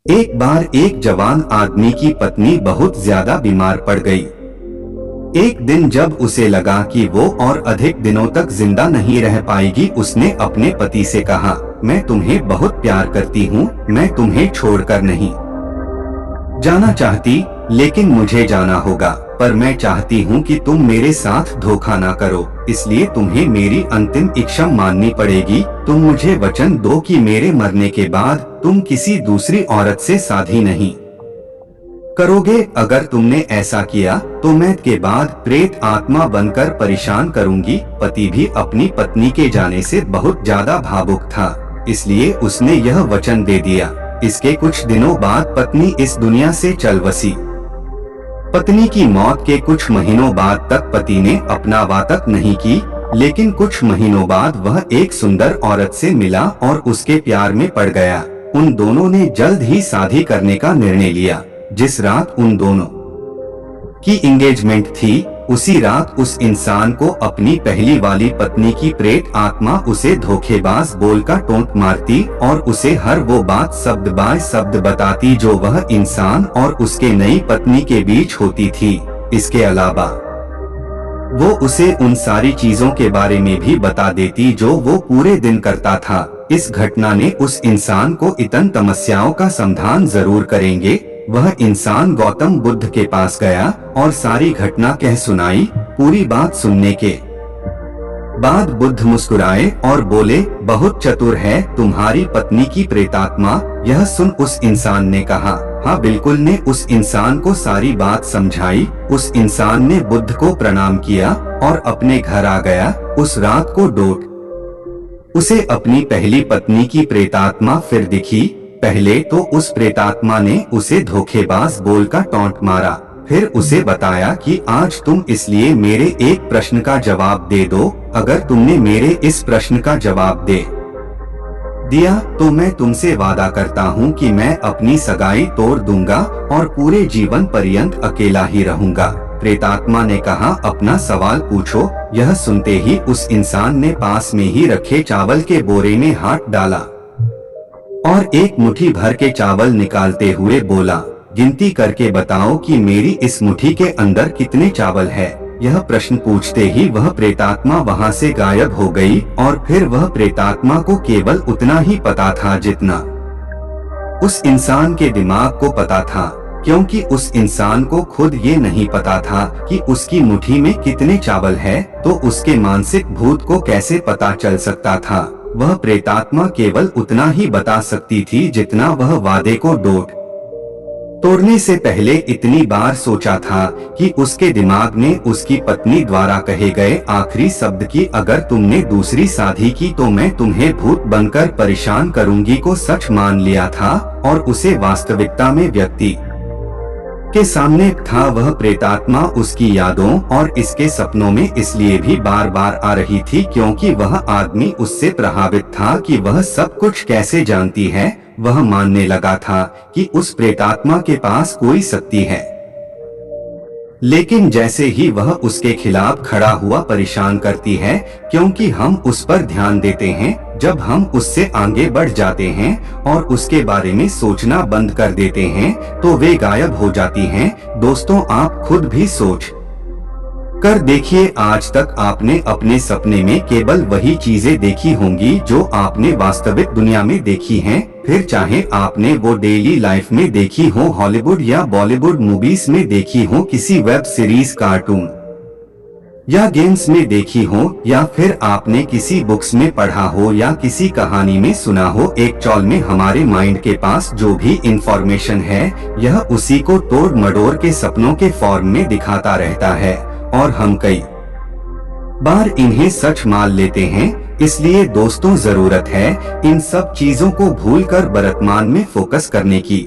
एक बार एक जवान आदमी की पत्नी बहुत ज्यादा बीमार पड़ गई। एक दिन जब उसे लगा कि वो और अधिक दिनों तक जिंदा नहीं रह पाएगी, उसने अपने पति से कहा, मैं तुम्हें बहुत प्यार करती हूँ, मैं तुम्हें छोड़कर नहीं जाना चाहती, लेकिन मुझे जाना होगा। पर मैं चाहती हूँ कि तुम मेरे साथ धोखा ना करो, इसलिए तुम्हें मेरी अंतिम इच्छा माननी पड़ेगी। तुम मुझे वचन दो कि मेरे मरने के बाद तुम किसी दूसरी औरत से शादी नहीं करोगे। अगर तुमने ऐसा किया तो मैं के बाद प्रेत आत्मा बनकर परेशान करूंगी। पति भी अपनी पत्नी के जाने से बहुत ज्यादा भावुक था, इसलिए उसने यह वचन दे दिया। इसके कुछ दिनों बाद पत्नी इस दुनिया से चल बसी। पत्नी की मौत के कुछ महीनों बाद तक पति ने अपना वातक नहीं की, लेकिन कुछ महीनों बाद वह एक सुंदर औरत से मिला और उसके प्यार में पड़ गया। उन दोनों ने जल्द ही शादी करने का निर्णय लिया। जिस रात उन दोनों की एंगेजमेंट थी, उसी रात उस इंसान को अपनी पहली वाली पत्नी की प्रेत आत्मा उसे धोखेबाज बोलकर टोंट मारती और उसे हर वो बात शब्द बाय शब्द बताती जो वह इंसान और उसके नई पत्नी के बीच होती थी। इसके अलावा वो उसे उन सारी चीजों के बारे में भी बता देती जो वो पूरे दिन करता था। इस घटना ने उस इंसान को इतन समस्याओं का समाधान जरूर करेंगे। वह इंसान गौतम बुद्ध के पास गया और सारी घटना कह सुनाई। पूरी बात सुनने के बाद बुद्ध मुस्कुराए और बोले, बहुत चतुर है तुम्हारी पत्नी की प्रेतात्मा। यह सुन उस इंसान ने कहा, हाँ बिल्कुल। ने उस इंसान को सारी बात समझाई। उस इंसान ने बुद्ध को प्रणाम किया और अपने घर आ गया। उस रात को उसे अपनी पहली पत्नी की प्रेतात्मा फिर दिखी। पहले तो उस प्रेतात्मा ने उसे धोखेबाज बोलकर टॉन्ट मारा, फिर उसे बताया कि आज तुम इसलिए मेरे एक प्रश्न का जवाब दे दो। अगर तुमने मेरे इस प्रश्न का जवाब दे दिया तो मैं तुमसे वादा करता हूँ कि मैं अपनी सगाई तोड़ दूंगा और पूरे जीवन पर्यंत अकेला ही रहूंगा। प्रेतात्मा ने कहा, अपना सवाल पूछो। यह सुनते ही उस इंसान ने पास में ही रखे चावल के बोरे में हाथ डाला और एक मुट्ठी भर के चावल निकालते हुए बोला, गिनती करके बताओ कि मेरी इस मुट्ठी के अंदर कितने चावल है। यह प्रश्न पूछते ही वह प्रेतात्मा वहां से गायब हो गई और फिर वह प्रेतात्मा को केवल उतना ही पता था जितना उस इंसान के दिमाग को पता था, क्योंकि उस इंसान को खुद ये नहीं पता था कि उसकी मुट्ठी में कितने चावल है, तो उसके मानसिक भूत को कैसे पता चल सकता था। वह प्रेतात्मा केवल उतना ही बता सकती थी जितना वह वादे को तोड़ने से पहले इतनी बार सोचा था कि उसके दिमाग ने उसकी पत्नी द्वारा कहे गए आखिरी शब्द की, अगर तुमने दूसरी शादी की तो मैं तुम्हें भूत बनकर परेशान करूंगी को सच मान लिया था और उसे वास्तविकता में व्यक्ति के सामने था। वह प्रेतात्मा उसकी यादों और इसके सपनों में इसलिए भी बार बार आ रही थी क्योंकि वह आदमी उससे प्रभावित था कि वह सब कुछ कैसे जानती है। वह मानने लगा था कि उस प्रेतात्मा के पास कोई शक्ति है, लेकिन जैसे ही वह उसके खिलाफ खड़ा हुआ परेशान करती है, क्योंकि हम उस पर ध्यान देते हैं, जब हम उससे आगे बढ़ जाते हैं और उसके बारे में सोचना बंद कर देते हैं तो वे गायब हो जाती हैं। दोस्तों, आप खुद भी सोच कर देखिए, आज तक आपने अपने सपने में केवल वही चीजें देखी होंगी जो आपने वास्तविक दुनिया में देखी हैं। फिर चाहे आपने वो डेली लाइफ में देखी हो, हॉलीवुड या बॉलीवुड मूवीज में देखी हो, किसी वेब सीरीज, कार्टून या गेम्स में देखी हो, या फिर आपने किसी बुक्स में पढ़ा हो या किसी कहानी में सुना हो। एक चौल में हमारे माइंड के पास जो भी इंफॉर्मेशन है, यह उसी को तोड़ मड़ोड़ के सपनों के फॉर्म में दिखाता रहता है और हम कई बार इन्हें सच मान लेते हैं। इसलिए दोस्तों, जरूरत है इन सब चीजों को भूलकर वर्तमान में फोकस करने की।